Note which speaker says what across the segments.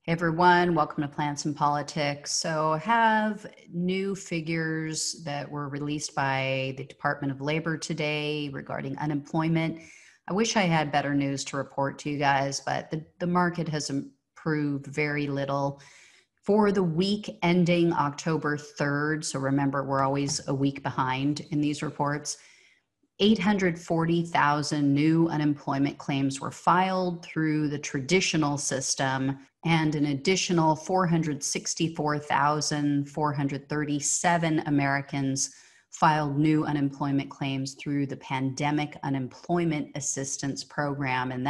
Speaker 1: Hey everyone, welcome to Plants and Politics. So I have new figures that were released by the Department of Labor today regarding unemployment. I wish I had better news to report to you guys, but the market has improved very little. For the week ending October 3rd, so remember we're always a week behind in these reports, 840,000 new unemployment claims were filed through the traditional system, and an additional 464,437 Americans filed new unemployment claims through the Pandemic Unemployment Assistance Program. And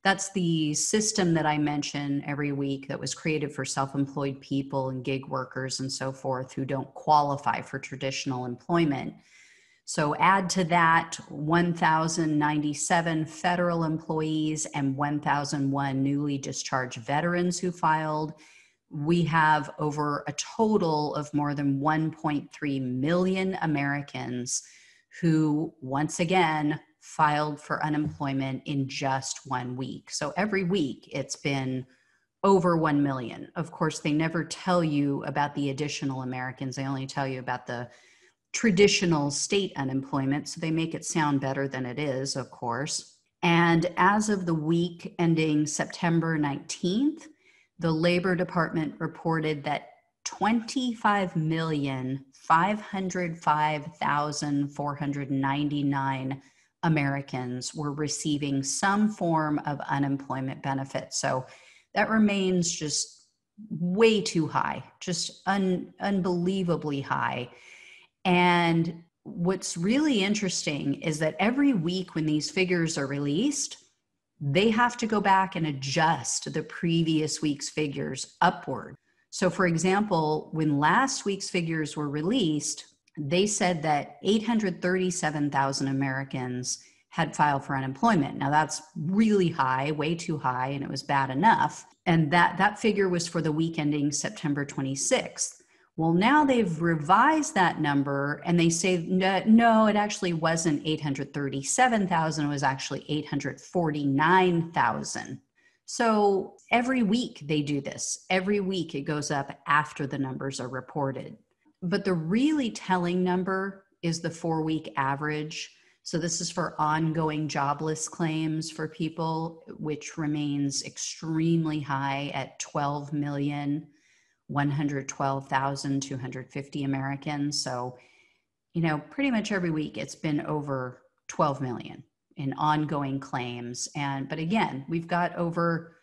Speaker 1: that's the system that I mention every week that was created for self-employed people and gig workers and so forth who don't qualify for traditional employment. So add to that 1,097 federal employees and 1,001 newly discharged veterans who filed. We have over a total of more than 1.3 million Americans who, once again, filed for unemployment in just 1 week. So every week it's been over 1 million. Of course, they never tell you about the additional Americans. They only tell you about the traditional state unemployment, so they make it sound better than it is, of course. And as of the week ending September 19th, the Labor Department reported that 25,505,499 Americans were receiving some form of unemployment benefit. So that remains just way too high, just unbelievably high. And what's really interesting is that every week when these figures are released, they have to go back and adjust the previous week's figures upward. So for example, when last week's figures were released, they said that 837,000 Americans had filed for unemployment. Now that's really high, way too high, and it was bad enough. And that figure was for the week ending September 26th. Well, now they've revised that number and they say, no, it actually wasn't 837,000, it was actually 849,000. So every week they do this. Every week it goes up after the numbers are reported. But the really telling number is the 4-week average. So this is for ongoing jobless claims for people, which remains extremely high at 12,112,250 Americans. So, pretty much every week it's been over 12 million in ongoing claims. But again, we've got over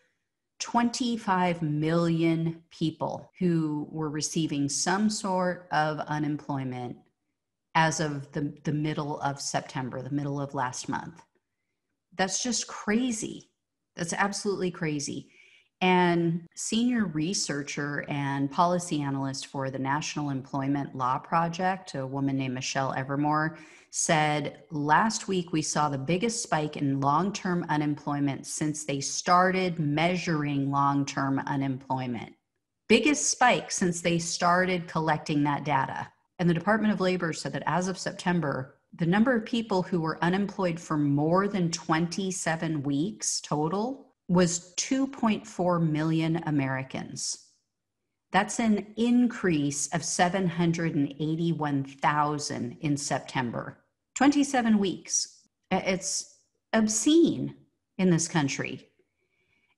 Speaker 1: 25 million people who were receiving some sort of unemployment as of the middle of September, the middle of last month. That's just crazy. That's absolutely crazy. And senior researcher and policy analyst for the National Employment Law Project, a woman named Michelle Evermore, said, last week we saw the biggest spike in long-term unemployment since they started measuring long-term unemployment. Biggest spike since they started collecting that data. And the Department of Labor said that as of September, the number of people who were unemployed for more than 27 weeks total was 2.4 million Americans. That's an increase of 781,000 in September. 27 weeks. It's obscene in this country.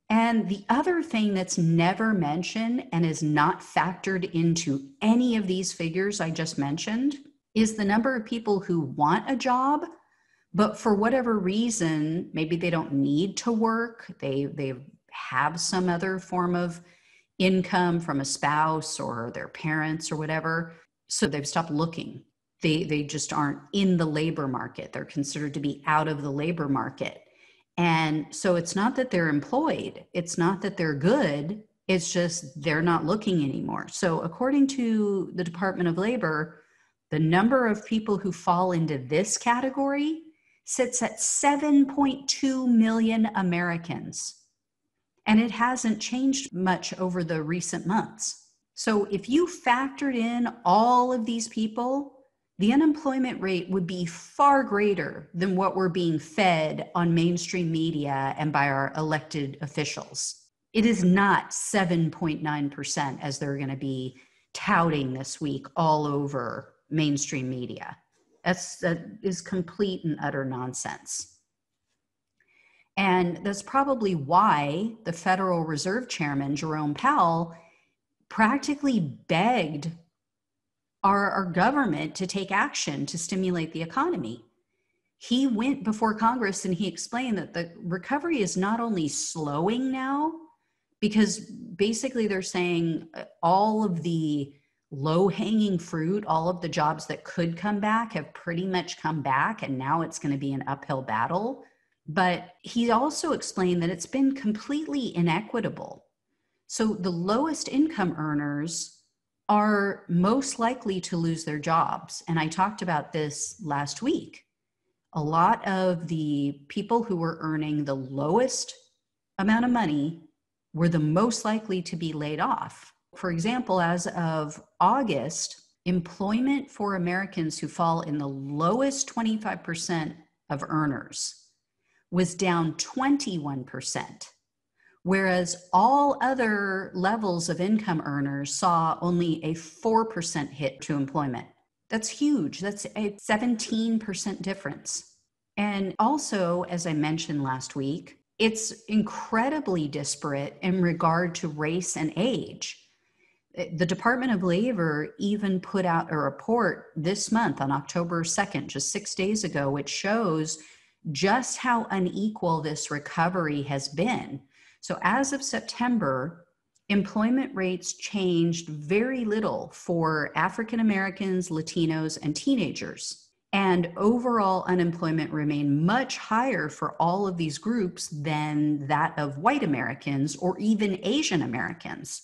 Speaker 1: And the other thing that's never mentioned and is not factored into any of these figures I just mentioned is the number of people who want a job, but for whatever reason, maybe they don't need to work. They have some other form of income from a spouse or their parents or whatever. So they've stopped looking. They just aren't in the labor market. They're considered to be out of the labor market. And so it's not that they're employed. It's not that they're good. It's just they're not looking anymore. So according to the Department of Labor, the number of people who fall into this category sits at 7.2 million Americans. And it hasn't changed much over the recent months. So if you factored in all of these people, the unemployment rate would be far greater than what we're being fed on mainstream media and by our elected officials. It is not 7.9% as they're going to be touting this week all over mainstream media. That is complete and utter nonsense. And that's probably why the Federal Reserve Chairman, Jerome Powell, practically begged our government to take action to stimulate the economy. He went before Congress and he explained that the recovery is not only slowing now, because basically they're saying all of the low-hanging fruit, all of the jobs that could come back have pretty much come back, and now it's going to be an uphill battle. But he also explained that it's been completely inequitable. So the lowest income earners are most likely to lose their jobs. And I talked about this last week. A lot of the people who were earning the lowest amount of money were the most likely to be laid off. For example, as of August, employment for Americans who fall in the lowest 25% of earners was down 21%, whereas all other levels of income earners saw only a 4% hit to employment. That's huge. That's a 17% difference. And also, as I mentioned last week, it's incredibly disparate in regard to race and age. The Department of Labor even put out a report this month on October 2nd, just 6 days ago, which shows just how unequal this recovery has been. So as of September, employment rates changed very little for African Americans, Latinos, and teenagers. And overall unemployment remained much higher for all of these groups than that of white Americans or even Asian Americans.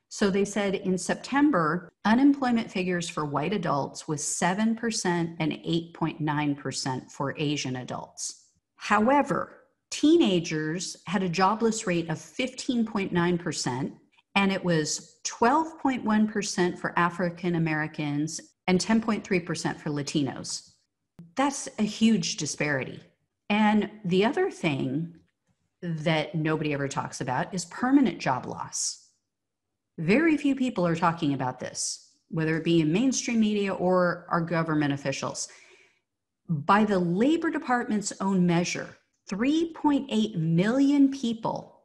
Speaker 1: So they said in September, unemployment figures for white adults was 7% and 8.9% for Asian adults. However, teenagers had a jobless rate of 15.9%, and it was 12.1% for African Americans and 10.3% for Latinos. That's a huge disparity. And the other thing that nobody ever talks about is permanent job loss. Very few people are talking about this, whether it be in mainstream media or our government officials. By the Labor Department's own measure, 3.8 million people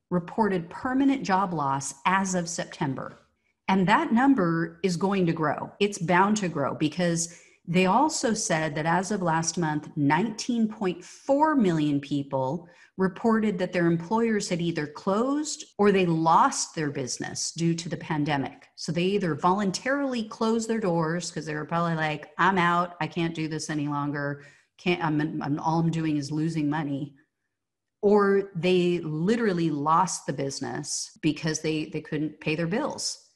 Speaker 1: reported permanent job loss as of September. And that number is going to grow. It's bound to grow because they also said that as of last month, 19.4 million people reported that their employers had either closed or they lost their business due to the pandemic. So they either voluntarily closed their doors because they were probably like, I'm out, I can't do this any longer, all I'm doing is losing money. Or they literally lost the business because they couldn't pay their bills.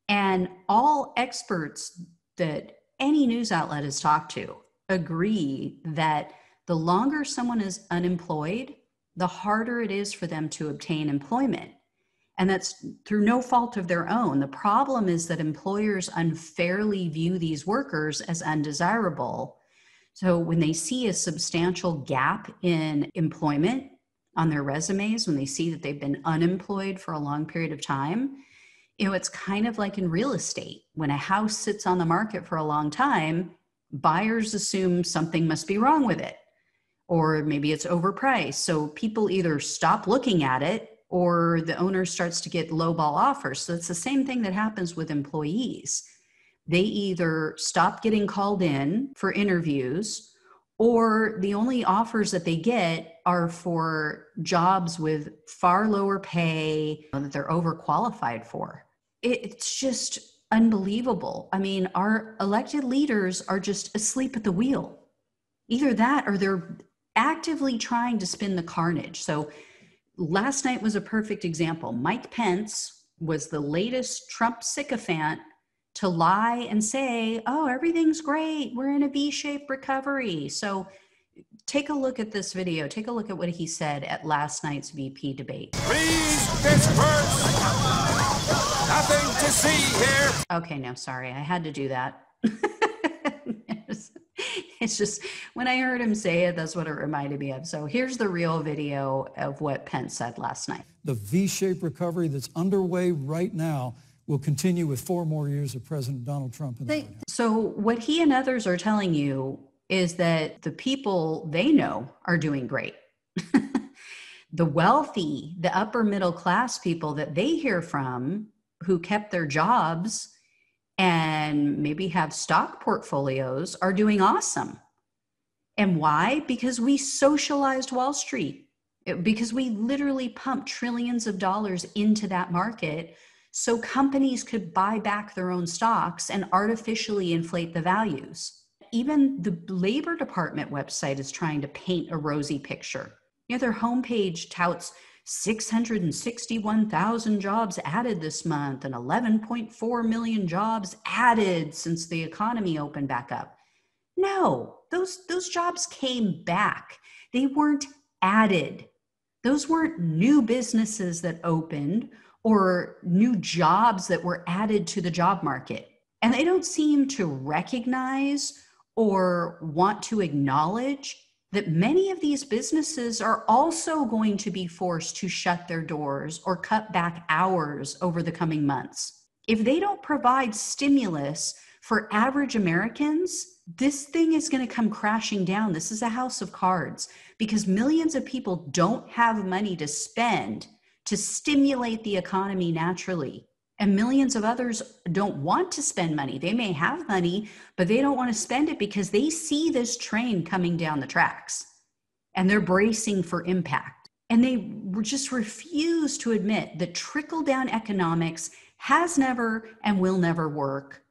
Speaker 1: And all experts that any news outlet has talked to agree that the longer someone is unemployed, the harder it is for them to obtain employment. And that's through no fault of their own. The problem is that employers unfairly view these workers as undesirable. So when they see a substantial gap in employment on their resumes, when they see that they've been unemployed for a long period of time, it's kind of like in real estate. When a house sits on the market for a long time, buyers assume something must be wrong with it, or maybe it's overpriced. So people either stop looking at it or the owner starts to get lowball offers. So it's the same thing that happens with employees. They either stop getting called in for interviews, or the only offers that they get are for jobs with far lower pay that they're overqualified for. It's just unbelievable. I mean, our elected leaders are just asleep at the wheel. Either that or they're actively trying to spin the carnage. So last night was a perfect example. Mike Pence was the latest Trump sycophant to lie and say, oh, everything's great, we're in a V-shaped recovery. So take a look at this video. Take a look at what he said at last night's VP debate.
Speaker 2: Please disperse. Nothing to see here.
Speaker 1: Okay, no, sorry, I had to do that. It's just, when I heard him say it, that's what it reminded me of. So here's the real video of what Pence said last night.
Speaker 3: The V-shaped recovery that's underway right now will continue with 4 more years of President Donald Trump in the White House.
Speaker 1: So what he and others are telling you is that the people they know are doing great. The wealthy, the upper middle class people that they hear from who kept their jobs and maybe have stock portfolios are doing awesome. And why? Because we socialized Wall Street, because we literally pumped trillions of dollars into that market so companies could buy back their own stocks and artificially inflate the values. Even the Labor Department website is trying to paint a rosy picture. Their homepage touts 661,000 jobs added this month and 11.4 million jobs added since the economy opened back up. No, those jobs came back. They weren't added. Those weren't new businesses that opened or new jobs that were added to the job market. And they don't seem to recognize or want to acknowledge that many of these businesses are also going to be forced to shut their doors or cut back hours over the coming months. If they don't provide stimulus for average Americans, this thing is going to come crashing down. This is a house of cards because millions of people don't have money to spend to stimulate the economy naturally. And millions of others don't want to spend money. They may have money, but they don't want to spend it because they see this train coming down the tracks and they're bracing for impact. And they just refuse to admit that trickle-down economics has never and will never work.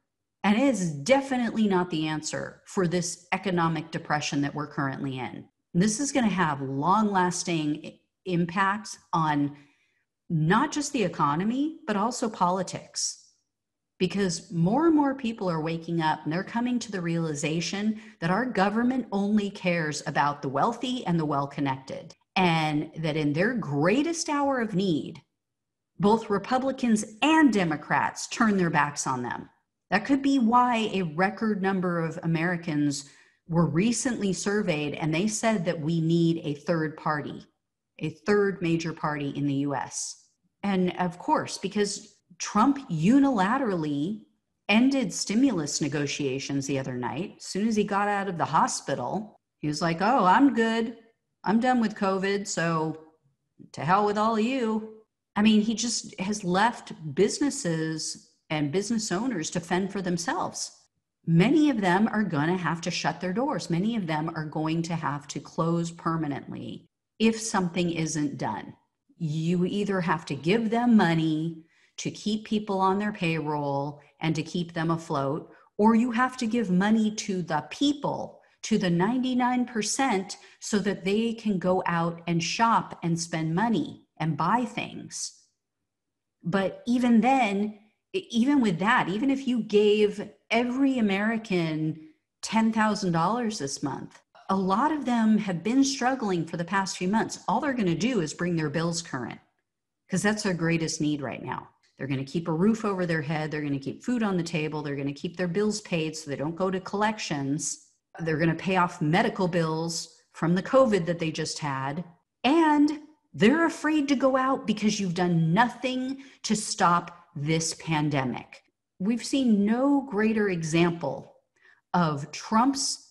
Speaker 1: And it is definitely not the answer for this economic depression that we're currently in. And this is going to have long-lasting impacts on not just the economy, but also politics. Because more and more people are waking up and they're coming to the realization that our government only cares about the wealthy and the well-connected. And that in their greatest hour of need, both Republicans and Democrats turn their backs on them. That could be why a record number of Americans were recently surveyed and they said that we need a third party, a third major party in the US. And of course, because Trump unilaterally ended stimulus negotiations the other night, as soon as he got out of the hospital, he was like, oh, I'm good. I'm done with COVID, so to hell with all of you. I mean, he just has left businesses and business owners to fend for themselves. Many of them are going to have to shut their doors. Many of them are going to have to close permanently if something isn't done. You either have to give them money to keep people on their payroll and to keep them afloat, or you have to give money to the people, to the 99%, so that they can go out and shop and spend money and buy things. But even then, even with that, even if you gave every American $10,000 this month, a lot of them have been struggling for the past few months. All they're going to do is bring their bills current because that's their greatest need right now. They're going to keep a roof over their head. They're going to keep food on the table. They're going to keep their bills paid so they don't go to collections. They're going to pay off medical bills from the COVID that they just had. And they're afraid to go out because you've done nothing to stop this pandemic. We've seen no greater example of Trump's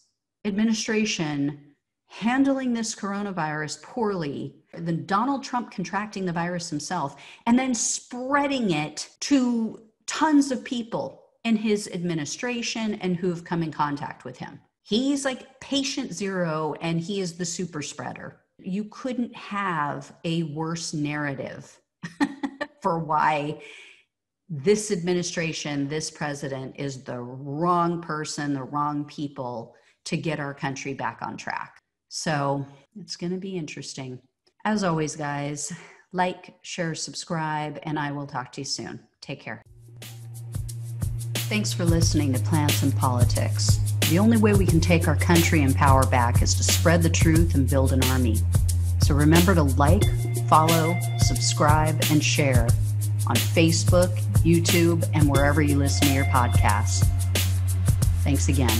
Speaker 1: administration handling this coronavirus poorly than Donald Trump contracting the virus himself and then spreading it to tons of people in his administration and who have come in contact with him. He's like patient zero and he is the super spreader. You couldn't have a worse narrative for why this administration, this president is the wrong person, the wrong people to get our country back on track. So it's going to be interesting. As always, guys, like, share, subscribe, and I will talk to you soon. Take care. Thanks for listening to Plants and Politics. The only way we can take our country and power back is to spread the truth and build an army. So remember to like, follow, subscribe, and share on Facebook, YouTube, and wherever you listen to your podcasts. Thanks again.